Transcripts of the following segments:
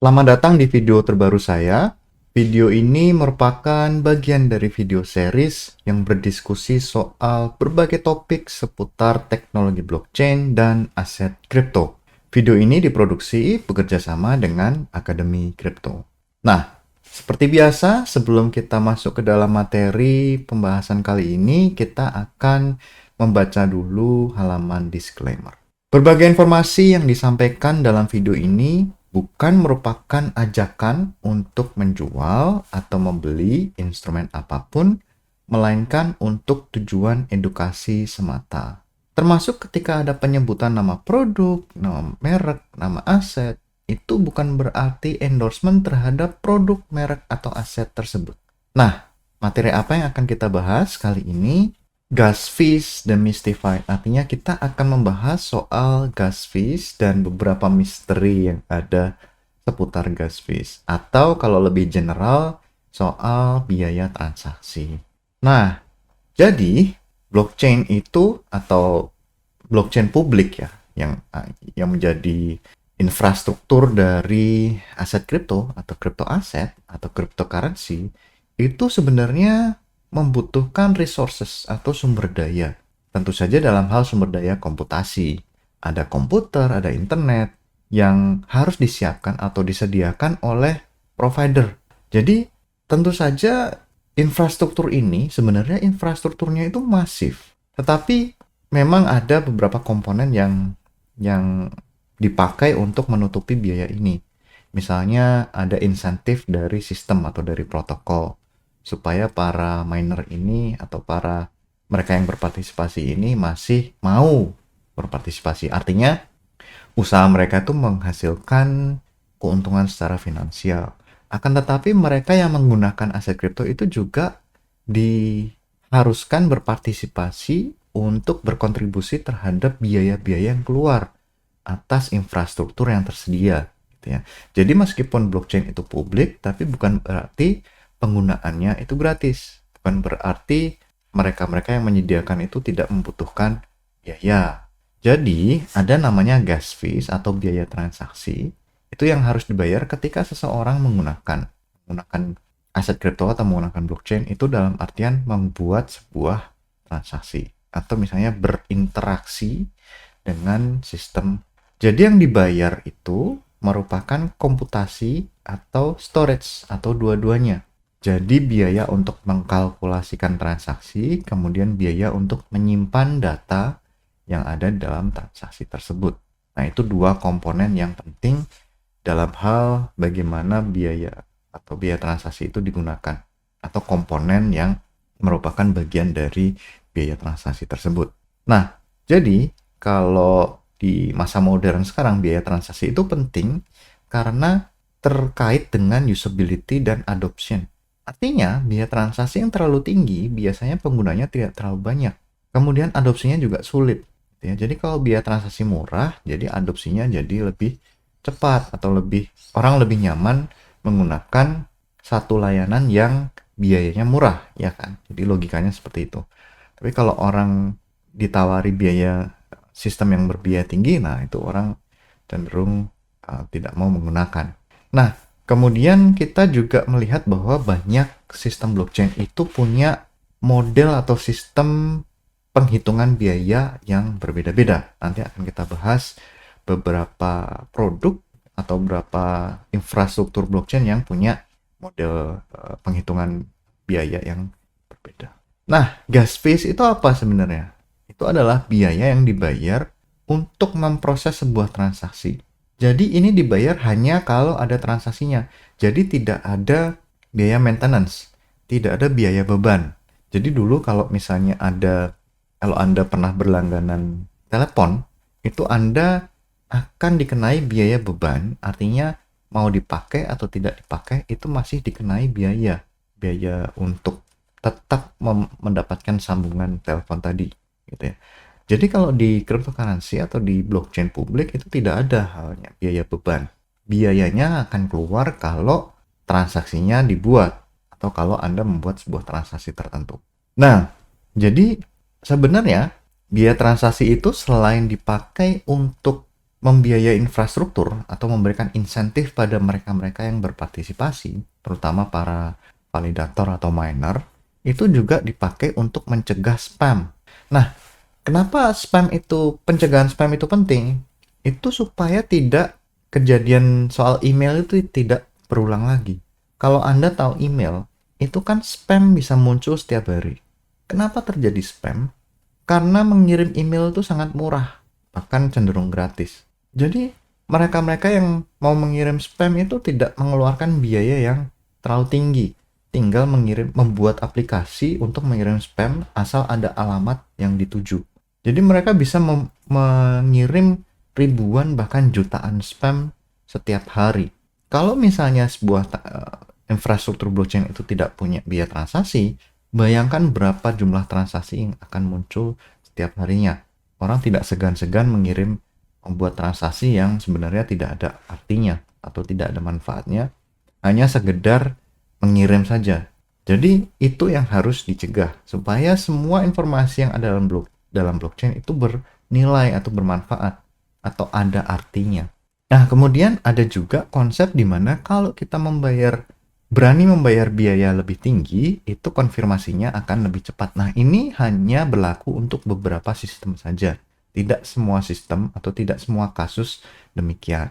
Selamat datang di video terbaru saya. Video ini merupakan bagian dari video series yang berdiskusi soal berbagai topik seputar teknologi blockchain dan aset kripto. Video ini diproduksi bekerja sama dengan Akademi Kripto. Nah, seperti biasa, sebelum kita masuk ke dalam materi pembahasan kali ini, kita akan membaca dulu halaman disclaimer. Berbagai informasi yang disampaikan dalam video ini bukan merupakan ajakan untuk menjual atau membeli instrumen apapun, melainkan untuk tujuan edukasi semata. Termasuk ketika ada penyebutan nama produk, nama merek, nama aset, itu bukan berarti endorsement terhadap produk, merek, atau aset tersebut. Nah, materi apa yang akan kita bahas kali ini? Gas fees demystified, artinya kita akan membahas soal gas fees dan beberapa misteri yang ada seputar gas fees, atau kalau lebih general soal biaya transaksi. Nah, jadi blockchain itu atau blockchain publik ya, yang menjadi infrastruktur dari aset kripto atau kripto aset atau cryptocurrency itu sebenarnya membutuhkan resources atau sumber daya. Tentu saja dalam hal sumber daya komputasi. Ada komputer, ada internet yang harus disiapkan atau disediakan oleh provider. Jadi tentu saja infrastruktur ini sebenarnya infrastrukturnya itu masif. Tetapi memang ada beberapa komponen yang dipakai untuk menutupi biaya ini. Misalnya ada insentif dari sistem atau dari protokol supaya para miner ini atau para mereka yang berpartisipasi ini masih mau berpartisipasi. Artinya usaha mereka itu menghasilkan keuntungan secara finansial. Akan tetapi mereka yang menggunakan aset kripto itu juga diharuskan berpartisipasi untuk berkontribusi terhadap biaya-biaya yang keluar atas infrastruktur yang tersedia. Gitu ya. Jadi meskipun blockchain itu publik, tapi bukan berarti penggunaannya itu gratis. Bukan berarti mereka-mereka yang menyediakan itu tidak membutuhkan biaya. Jadi, ada namanya gas fees atau biaya transaksi. Itu yang harus dibayar ketika seseorang menggunakan aset kripto atau menggunakan blockchain itu dalam artian membuat sebuah transaksi atau misalnya berinteraksi dengan sistem. Jadi yang dibayar itu merupakan komputasi atau storage atau dua-duanya. Jadi biaya untuk mengkalkulasikan transaksi, kemudian biaya untuk menyimpan data yang ada dalam transaksi tersebut. Nah, itu dua komponen yang penting dalam hal bagaimana biaya atau biaya transaksi itu digunakan, atau komponen yang merupakan bagian dari biaya transaksi tersebut. Nah, jadi kalau di masa modern sekarang biaya transaksi itu penting karena terkait dengan usability dan adoption. Artinya, biaya transaksi yang terlalu tinggi biasanya penggunanya tidak terlalu banyak. Kemudian adopsinya juga sulit. Ya. Jadi kalau biaya transaksi murah, jadi adopsinya jadi lebih cepat atau orang lebih nyaman menggunakan satu layanan yang biayanya murah, ya kan? Jadi logikanya seperti itu. Tapi kalau orang ditawari biaya sistem yang berbiaya tinggi, nah itu orang cenderung tidak mau menggunakan. Nah, kemudian kita juga melihat bahwa banyak sistem blockchain itu punya model atau sistem penghitungan biaya yang berbeda-beda. Nanti akan kita bahas beberapa produk atau beberapa infrastruktur blockchain yang punya model penghitungan biaya yang berbeda. Nah, gas fees itu apa sebenarnya? Itu adalah biaya yang dibayar untuk memproses sebuah transaksi. Jadi ini dibayar hanya kalau ada transaksinya. Jadi tidak ada biaya maintenance, tidak ada biaya beban. Jadi dulu kalau misalnya kalau Anda pernah berlangganan telepon, itu Anda akan dikenai biaya beban, artinya mau dipakai atau tidak dipakai itu masih dikenai biaya untuk tetap mendapatkan sambungan telepon tadi, gitu ya. Jadi kalau di cryptocurrency atau di blockchain publik itu tidak ada halnya biaya beban. Biayanya akan keluar kalau transaksinya dibuat atau kalau Anda membuat sebuah transaksi tertentu. Nah, jadi sebenarnya biaya transaksi itu selain dipakai untuk membiayai infrastruktur atau memberikan insentif pada mereka-mereka yang berpartisipasi, terutama para validator atau miner, itu juga dipakai untuk mencegah spam. Nah, kenapa pencegahan spam itu penting? Itu supaya tidak kejadian soal email itu tidak berulang lagi. Kalau Anda tahu email, itu kan spam bisa muncul setiap hari. Kenapa terjadi spam? Karena mengirim email itu sangat murah, bahkan cenderung gratis. Jadi, mereka-mereka yang mau mengirim spam itu tidak mengeluarkan biaya yang terlalu tinggi. Tinggal membuat aplikasi untuk mengirim spam asal ada alamat yang dituju. Jadi mereka bisa mengirim ribuan bahkan jutaan spam setiap hari. Kalau misalnya sebuah infrastruktur blockchain itu tidak punya biaya transaksi, bayangkan berapa jumlah transaksi yang akan muncul setiap harinya. Orang tidak segan-segan membuat transaksi yang sebenarnya tidak ada artinya atau tidak ada manfaatnya, hanya sekedar mengirim saja. Jadi itu yang harus dicegah supaya semua informasi yang ada dalam blockchain itu bernilai atau bermanfaat atau ada artinya. Nah, kemudian ada juga konsep di mana kalau kita berani membayar biaya lebih tinggi, itu konfirmasinya akan lebih cepat. Nah, ini hanya berlaku untuk beberapa sistem saja. Tidak semua sistem atau tidak semua kasus demikian.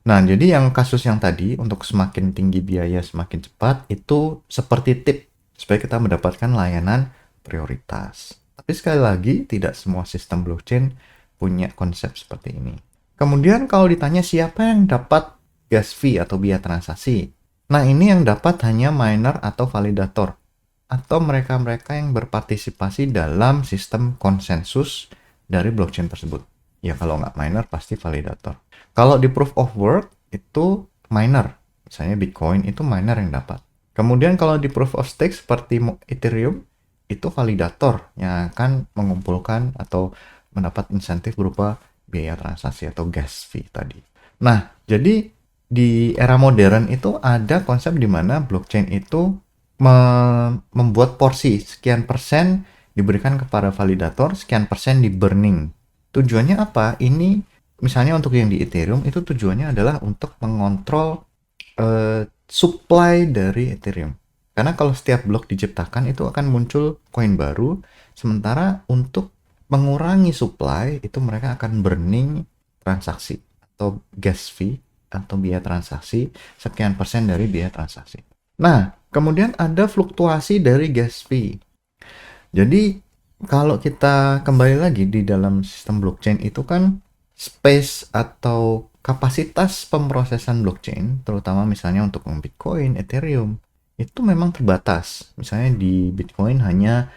Nah, jadi yang kasus yang tadi untuk semakin tinggi biaya semakin cepat itu seperti tip supaya kita mendapatkan layanan prioritas. Tapi sekali lagi tidak semua sistem blockchain punya konsep seperti ini. Kemudian kalau ditanya siapa yang dapat gas fee atau biaya transaksi. Nah, ini yang dapat hanya miner atau validator atau mereka-mereka yang berpartisipasi dalam sistem konsensus dari blockchain tersebut. Ya, kalau nggak miner pasti validator. Kalau di proof of work itu miner, misalnya Bitcoin itu miner yang dapat. Kemudian kalau di proof of stake seperti Ethereum itu validator yang akan mengumpulkan atau mendapat insentif berupa biaya transaksi atau gas fee tadi. Nah, jadi di era modern itu ada konsep di mana blockchain itu membuat porsi sekian persen diberikan kepada validator, sekian persen di burning. Tujuannya apa? Ini misalnya untuk yang di Ethereum itu tujuannya adalah untuk mengontrol supply dari Ethereum. Karena kalau setiap blok diciptakan itu akan muncul koin baru, sementara untuk mengurangi supply itu mereka akan burning transaksi atau gas fee atau biaya transaksi sekian persen dari biaya transaksi. Nah, kemudian ada fluktuasi dari gas fee. Jadi kalau kita kembali lagi di dalam sistem blockchain itu kan space atau kapasitas pemrosesan blockchain, terutama misalnya untuk Bitcoin, Ethereum, itu memang terbatas. Misalnya di Bitcoin hanya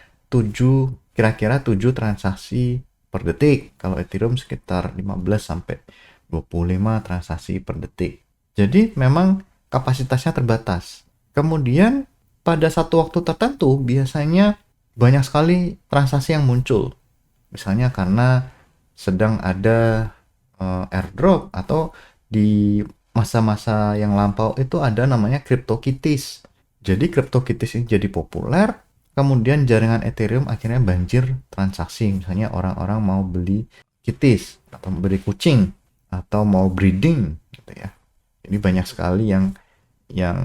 kira-kira 7 transaksi per detik. Kalau Ethereum sekitar 15 sampai 25 transaksi per detik. Jadi memang kapasitasnya terbatas. Kemudian pada satu waktu tertentu biasanya banyak sekali transaksi yang muncul. Misalnya karena sedang ada airdrop atau di masa-masa yang lampau itu ada namanya CryptoKitties. Jadi CryptoKitties ini jadi populer. Kemudian jaringan Ethereum akhirnya banjir transaksi. Misalnya orang-orang mau beli kitties atau beli kucing atau mau breeding gitu ya. Jadi banyak sekali yang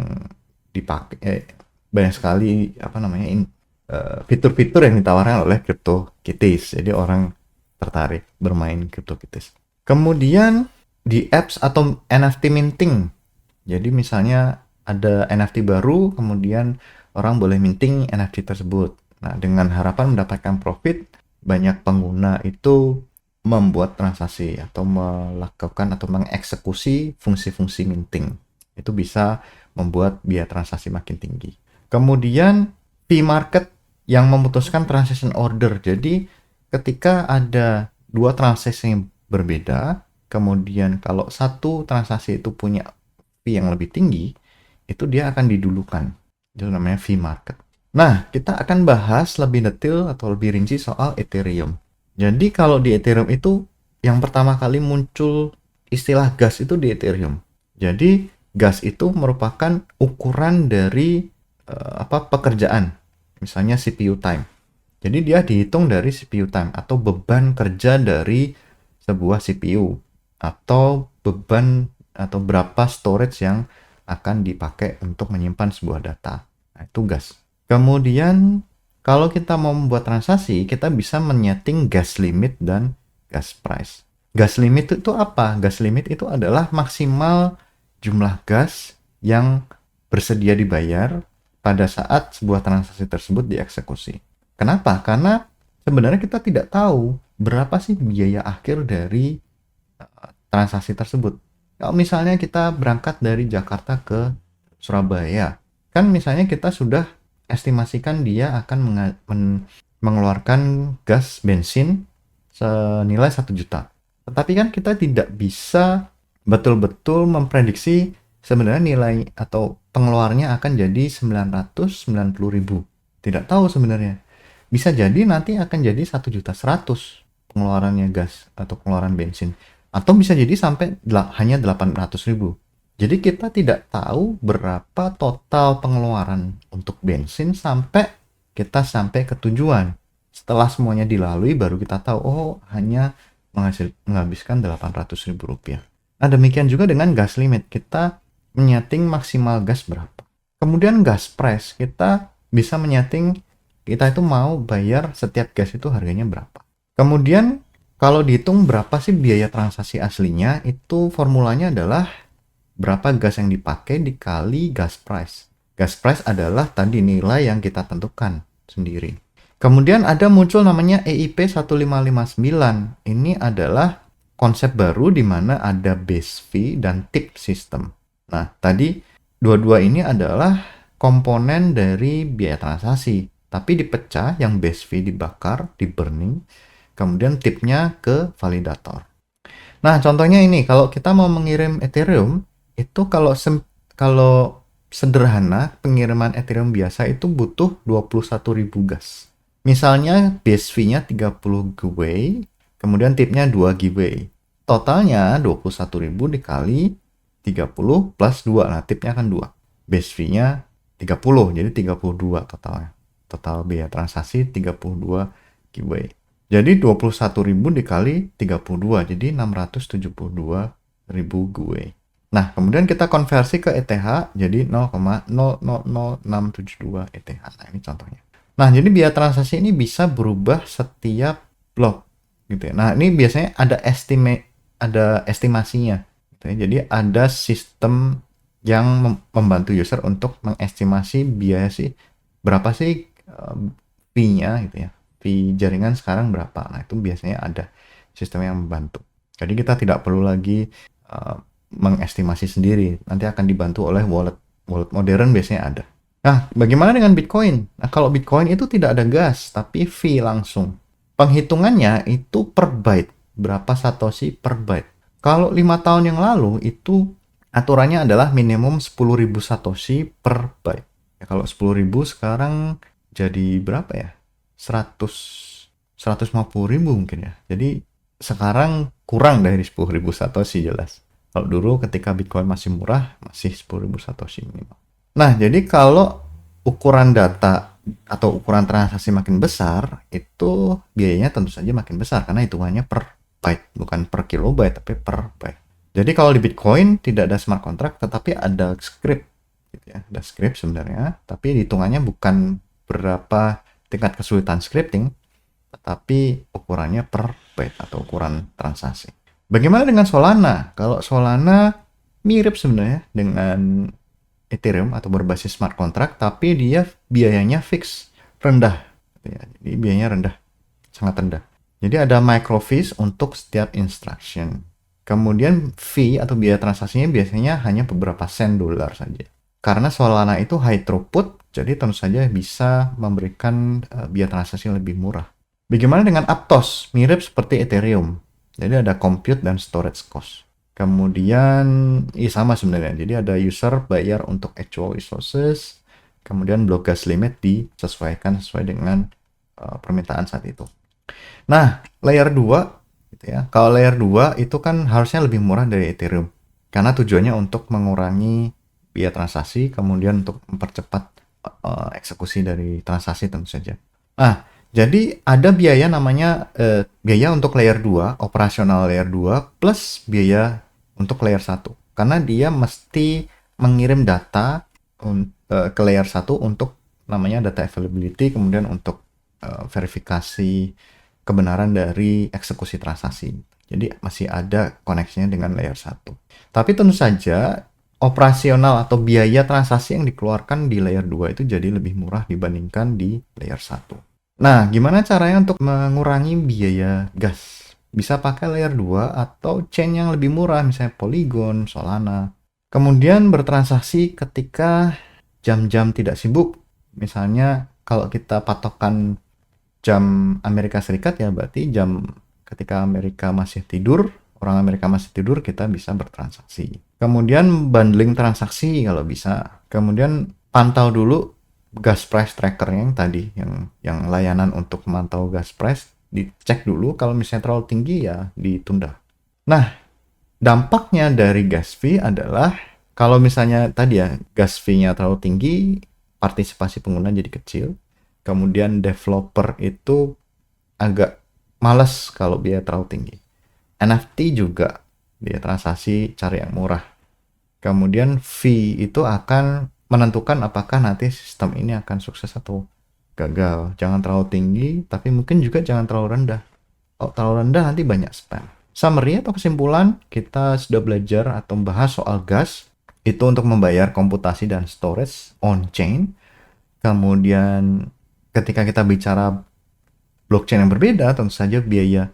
dipakai banyak sekali fitur-fitur yang ditawarkan oleh CryptoKitties. Jadi orang tertarik bermain CryptoKitties. Kemudian di apps atau NFT minting. Jadi misalnya ada NFT baru, kemudian orang boleh minting NFT tersebut. Nah, dengan harapan mendapatkan profit, banyak pengguna itu membuat transaksi atau melakukan atau mengeksekusi fungsi-fungsi minting. Itu bisa membuat biaya transaksi makin tinggi. Kemudian fee market yang memutuskan transaction order. Jadi ketika ada dua transaksi yang berbeda, kemudian kalau satu transaksi itu punya fee yang lebih tinggi, itu dia akan didulukan. Itu namanya fee market. Nah, kita akan bahas lebih detail atau lebih rinci soal Ethereum. Jadi kalau di Ethereum itu yang pertama kali muncul istilah gas itu di Ethereum. Jadi gas itu merupakan ukuran dari pekerjaan. Misalnya CPU time. Jadi dia dihitung dari CPU time atau beban kerja dari sebuah CPU. atau beban atau berapa storage yang akan dipakai untuk menyimpan sebuah data. Nah, itu gas. Kemudian kalau kita mau membuat transaksi, kita bisa menyeting gas limit dan gas price. Gas limit itu apa? Gas limit itu adalah maksimal jumlah gas yang bersedia dibayar pada saat sebuah transaksi tersebut dieksekusi. Kenapa? Karena sebenarnya kita tidak tahu berapa sih biaya akhir dari transaksi tersebut. Kalau misalnya kita berangkat dari Jakarta ke Surabaya, kan misalnya kita sudah estimasikan dia akan mengeluarkan gas bensin senilai 1 juta. Tetapi kan kita tidak bisa betul-betul memprediksi sebenarnya nilai atau pengeluarannya akan jadi 990.000. Tidak tahu sebenarnya. Bisa jadi nanti akan jadi 1.100.000 pengeluarannya gas atau pengeluaran bensin. Atau bisa jadi sampai hanya 800.000. Jadi kita tidak tahu berapa total pengeluaran untuk bensin sampai kita sampai ke tujuan. Setelah semuanya dilalui baru kita tahu, oh hanya menghabiskan 800.000 rupiah. Nah demikian juga dengan gas limit. Kita menyeting maksimal gas berapa. Kemudian gas price, kita bisa menyeting kita itu mau bayar setiap gas itu harganya berapa. Kemudian kalau dihitung berapa sih biaya transaksi aslinya, itu formulanya adalah berapa gas yang dipakai dikali gas price. Gas price adalah tadi nilai yang kita tentukan sendiri. Kemudian ada muncul namanya EIP 1559. Ini adalah konsep baru di mana ada base fee dan tip system. Nah, tadi dua-dua ini adalah komponen dari biaya transaksi. Tapi dipecah, yang base fee dibakar, di burning, kemudian tipnya ke validator. Nah, contohnya ini, kalau kita mau mengirim Ethereum, itu kalau sederhana, pengiriman Ethereum biasa itu butuh 21.000 gas. Misalnya base fee-nya 30 GWay, kemudian tipnya 2 GWay. Totalnya 21.000 dikali 30 plus 2. Nah, tipnya kan 2. Base fee-nya 30, jadi 32 totalnya. Total biaya transaksi 32 GWay. Jadi 21.000 dikali 32, jadi 672.000 GWay. Nah, kemudian kita konversi ke ETH, jadi 0,000672 ETH. Nah, ini contohnya. Nah, jadi biaya transaksi ini bisa berubah setiap blok, gitu ya. Nah, ini biasanya ada estimasinya, gitu ya. Jadi ada sistem yang membantu user untuk mengestimasi biaya sih, berapa sih fee-nya, gitu ya. Fee jaringan sekarang berapa. Nah, itu biasanya ada sistem yang membantu. Jadi kita tidak perlu lagi mengestimasi sendiri. Nanti akan dibantu oleh wallet modern biasanya ada. Nah, bagaimana dengan Bitcoin? Nah, kalau Bitcoin itu tidak ada gas, tapi fee langsung. Penghitungannya itu per byte. Berapa satoshi per byte. Kalau 5 tahun yang lalu itu aturannya adalah minimum 10.000 satoshi per byte. Ya, kalau 10.000 sekarang jadi berapa ya? 150.000 mungkin ya. Jadi sekarang kurang dari 10.000 satoshi jelas. Kalau dulu ketika Bitcoin masih murah, masih 10.000 satoshi minimal. Nah, jadi kalau ukuran data atau ukuran transaksi makin besar, itu biayanya tentu saja makin besar karena hitungannya per byte, bukan per kilobyte tapi per byte. Jadi kalau di Bitcoin tidak ada smart contract, tetapi ada script, gitu ya. Ada script sebenarnya, tapi hitungannya bukan berapa tingkat kesulitan scripting, tetapi ukurannya per byte atau ukuran transaksi. Bagaimana dengan Solana? Kalau Solana mirip sebenarnya dengan Ethereum atau berbasis smart contract, tapi dia biayanya fix, rendah. Jadi biayanya rendah, sangat rendah. Jadi ada micro fees untuk setiap instruction. Kemudian fee atau biaya transaksinya biasanya hanya beberapa sen dolar saja. Karena Solana itu high throughput, jadi tentu saja bisa memberikan biaya transaksi yang lebih murah. Bagaimana dengan Aptos? Mirip seperti Ethereum. Jadi ada compute dan storage cost. Kemudian, sama sebenarnya. Jadi ada user bayar untuk actual resources. Kemudian block gas limit disesuaikan sesuai dengan permintaan saat itu. Nah, layer 2, gitu ya. Kalau layer 2 itu kan harusnya lebih murah dari Ethereum. Karena tujuannya untuk mengurangi biaya transaksi, kemudian untuk mempercepat eksekusi dari transaksi tentu saja. Nah, Jadi ada biaya namanya biaya untuk layer 2, operasional layer 2 plus biaya untuk layer 1. Karena dia mesti mengirim data ke layer 1 untuk namanya data availability, kemudian untuk verifikasi kebenaran dari eksekusi transaksi. Jadi masih ada koneksinya dengan layer 1. Tapi tentu saja operasional atau biaya transaksi yang dikeluarkan di layer 2 itu jadi lebih murah dibandingkan di layer 1. Nah, gimana caranya untuk mengurangi biaya gas? Bisa pakai layer 2 atau chain yang lebih murah, misalnya Polygon, Solana. Kemudian bertransaksi ketika jam-jam tidak sibuk. Misalnya kalau kita patokan jam Amerika Serikat ya berarti jam ketika Amerika masih tidur, orang Amerika masih tidur, kita bisa bertransaksi. Kemudian bundling transaksi kalau bisa. Kemudian pantau dulu gas price tracker yang tadi, yang layanan untuk memantau gas price, dicek dulu, kalau misalnya terlalu tinggi ya ditunda. Nah, dampaknya dari gas fee adalah kalau misalnya tadi ya gas fee-nya terlalu tinggi, partisipasi pengguna jadi kecil. Kemudian developer itu agak males kalau biaya terlalu tinggi. NFT juga dia transaksi cari yang murah. Kemudian fee itu akan menentukan apakah nanti sistem ini akan sukses atau gagal. Jangan terlalu tinggi, tapi mungkin juga jangan terlalu rendah. Kalau terlalu rendah nanti banyak spam. Summary atau kesimpulan, kita sudah belajar atau membahas soal gas. Itu untuk membayar komputasi dan storage on-chain. Kemudian ketika kita bicara blockchain yang berbeda, tentu saja biaya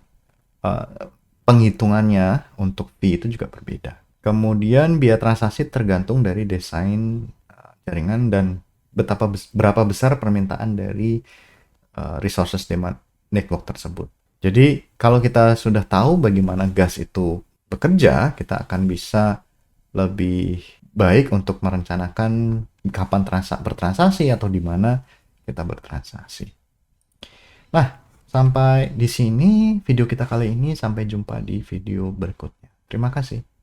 penghitungannya untuk fee itu juga berbeda. Kemudian biaya transaksi tergantung dari desain jaringan dan berapa besar permintaan dari resources demand network tersebut. Jadi kalau kita sudah tahu bagaimana gas itu bekerja, kita akan bisa lebih baik untuk merencanakan kapan bertransaksi atau di mana kita bertransaksi. Nah, sampai di sini video kita kali ini. Sampai jumpa di video berikutnya. Terima kasih.